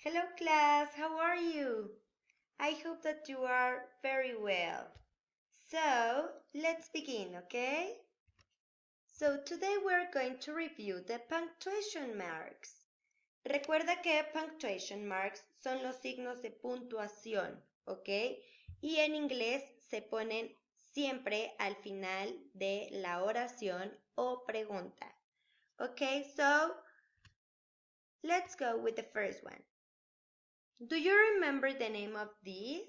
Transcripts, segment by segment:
Hello class, how are you? I hope that you are very well. So, let's begin, okay? So, today we're going to review the punctuation marks. Recuerda que punctuation marks son los signos de puntuación, ¿ok? Y en inglés se ponen siempre al final de la oración o pregunta. Okay, so let's go with the first one. Do you remember the name of this?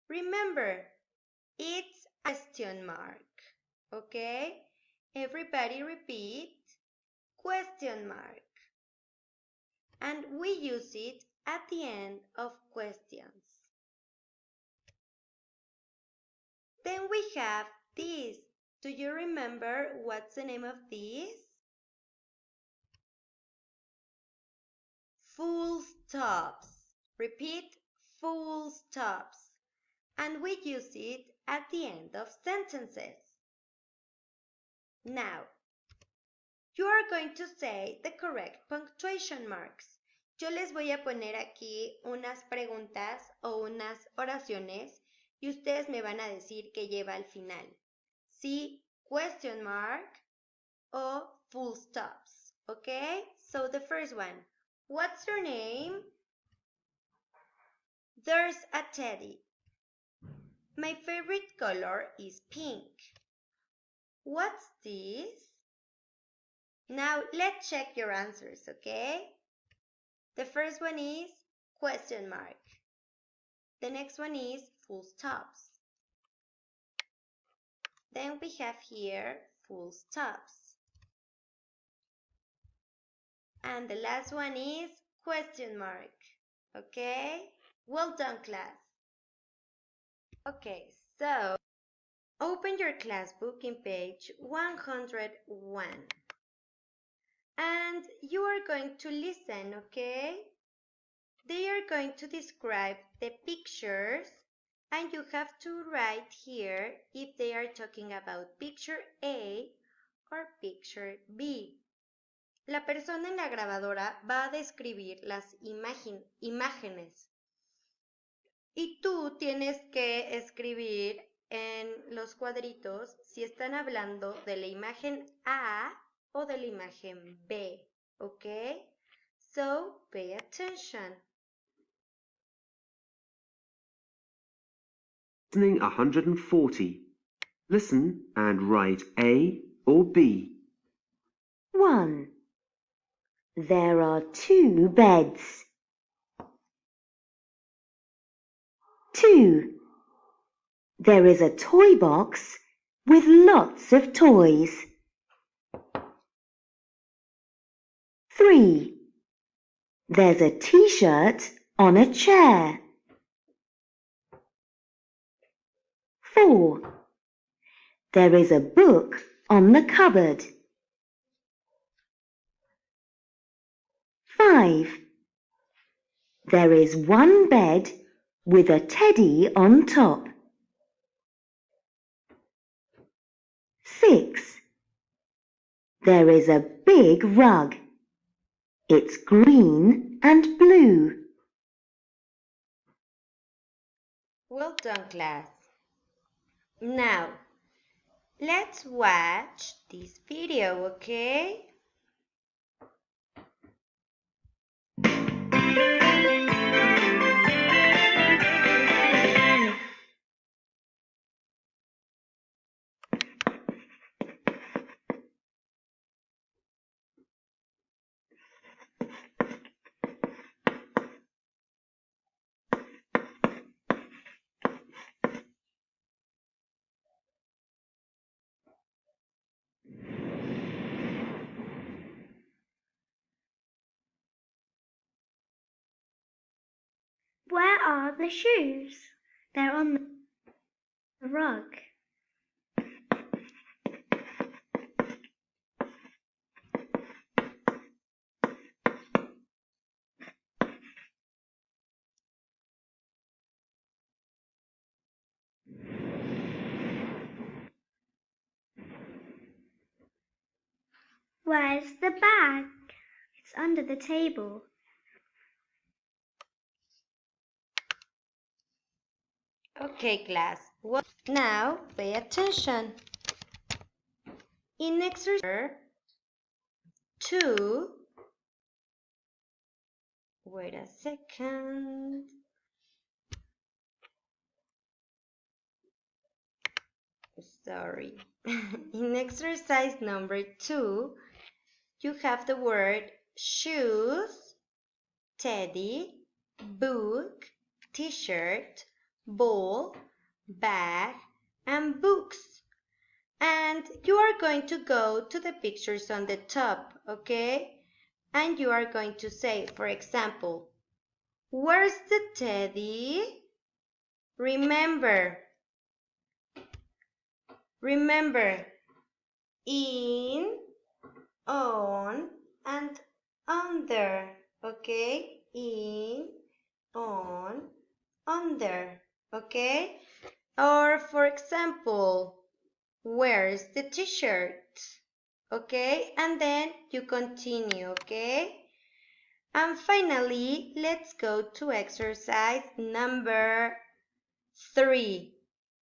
Remember, it's a question mark. Okay? Everybody repeat, question mark. And we use it at the end of questions. Then we have this. Do you remember what's the name of this? Full stops. Repeat, full stops. And we use it at the end of sentences. Now, you are going to say the correct punctuation marks. Yo les voy a poner aquí unas preguntas o unas oraciones y ustedes me van a decir qué lleva al final. ¿Sí? Question mark o full stops. Okay? So the first one. What's your name? There's a teddy. My favorite color is pink. What's this? Now let's check your answers, okay? The first one is question mark. The next one is full stops. Then we have here full stops. And the last one is question mark. Okay? Well done, class. Okay, so open your class book in page 101. And you are going to listen, okay? They are going to describe the pictures and you have to write here if they are talking about picture A or picture B. La persona en la grabadora va a describir las imágenes y tú tienes que escribir en los cuadritos si están hablando de la imagen A o de la imagen B, ¿ok? So, pay attention. Listening 140. Listen and write A or B. 1. There are 2 beds. 2. There is a toy box with lots of toys. 3. There's a t-shirt on a chair. 4. There is a book on the cupboard. 5. There is 1 bed with a teddy on top. 6. There is a big rug. It's green and blue. Well done, class. Now, let's watch this video, okay? Where are the shoes? They're on the rug. Where's the bag? It's under the table. Okay, class. Now pay attention. In exercise 2, wait a second. Sorry. In exercise number 2, you have the word shoes, teddy, book, t-shirt, ball, bag, and books. And you are going to go to the pictures on the top, okay? And you are going to say, for example, where's the teddy? Remember, in, on, and under, okay? In, on, under, okay? Or for example, where's the t-shirt? Okay, and then you continue, okay? And finally, let's go to exercise number 3.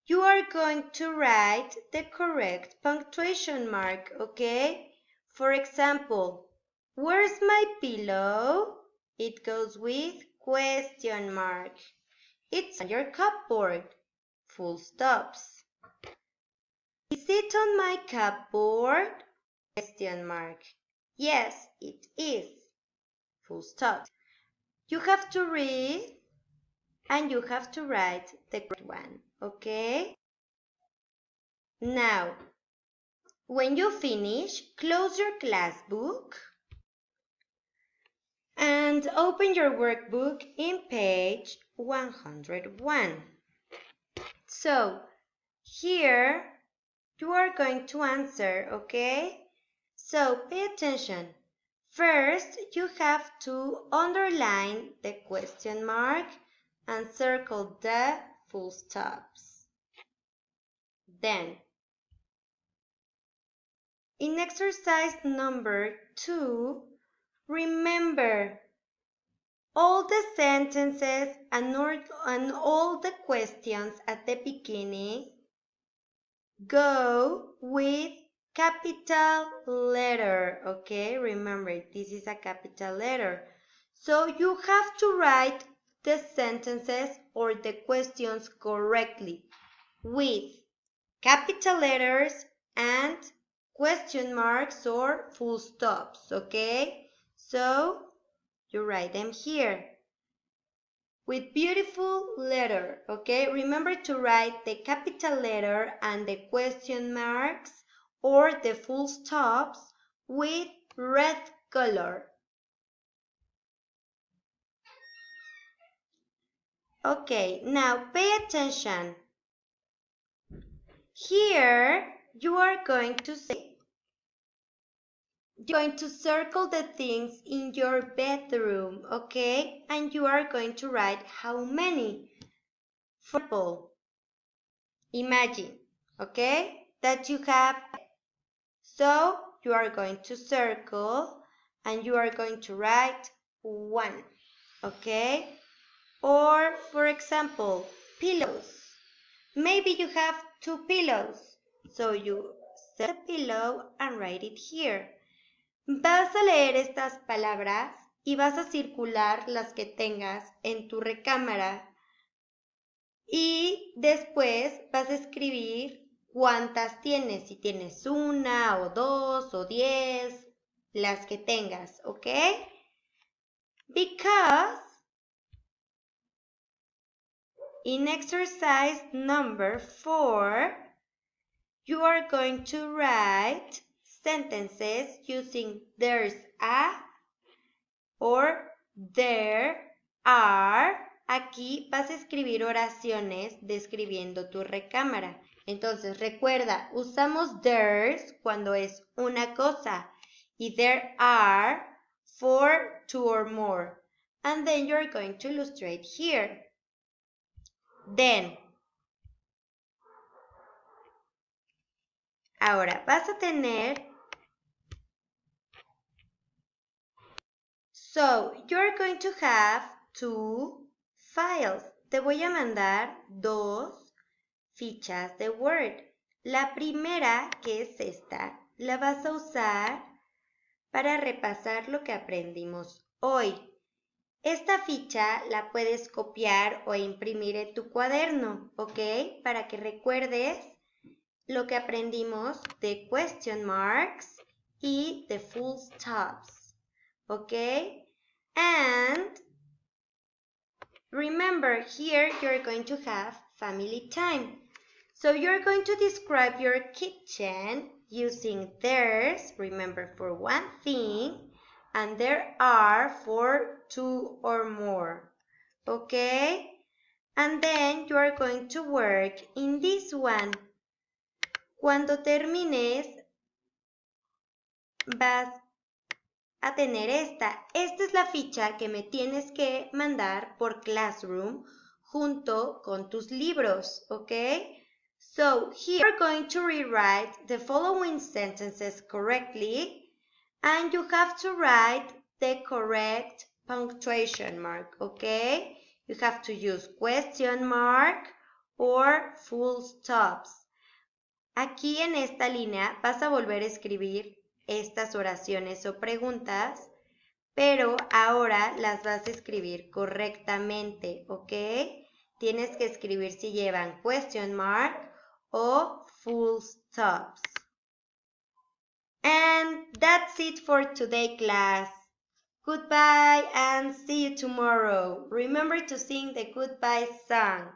You are going to write the correct punctuation mark, okay? For example, where's my pillow? It goes with question mark. It's on your cupboard. Full stops. Is it on my cupboard? Question mark. Yes, it is. Full stop. You have to read and you have to write the correct one, okay? Now, when you finish, close your class book and open your workbook in page 101. So, here you are going to answer, okay? So, pay attention. First, you have to underline the question mark and circle the full stops. Then, in exercise number 2, remember all the sentences and all the questions at the beginning go with capital letter, okay? Remember, this is a capital letter. So you have to write the sentences or the questions correctly with capital letters and question marks or full stops, okay? So you write them here with beautiful letter, okay? Remember to write the capital letter and the question marks or the full stops with red color. Okay, now pay attention. Here you are going to say, you're going to circle the things in your bedroom, okay? And you are going to write how many. For example, imagine, okay, that you have. So you are going to circle and you are going to write 1, okay? Or for example, pillows. Maybe you have 2 pillows. So you set the pillow and write it here. Vas a leer estas palabras y vas a circular las que tengas en tu recámara. Y después vas a escribir cuántas tienes, si tienes 1 o 2 o 10, las que tengas, ¿ok? Because in exercise number 4, you are going to write sentences using there's a or there are. Aquí vas a escribir oraciones describiendo tu recámara. Entonces, recuerda, usamos there's cuando es una cosa y there are for 2 or more. And then you're going to illustrate here. Then, ahora vas a tener So, you're going to have 2 files. Te voy a mandar 2 fichas de Word. La primera, que es esta, la vas a usar para repasar lo que aprendimos hoy. Esta ficha la puedes copiar o imprimir en tu cuaderno, ¿ok? Para que recuerdes lo que aprendimos de question marks y de full stops, ¿ok? And remember, here you're going to have family time. So you're going to describe your kitchen using there's, remember, for one thing, and there are for 2 or more, okay? And then you are going to work in this one. Cuando termines, vas a tener esta. Esta es la ficha que me tienes que mandar por Classroom junto con tus libros, ¿ok? So, here you're going to rewrite the following sentences correctly, and you have to write the correct punctuation mark, ¿ok? You have to use question mark or full stops. Aquí en esta línea vas a volver a escribir estas oraciones o preguntas, pero ahora las vas a escribir correctamente, ¿ok? Tienes que escribir si llevan question mark o full stops. And that's it for today, class. Goodbye and see you tomorrow. Remember to sing the goodbye song.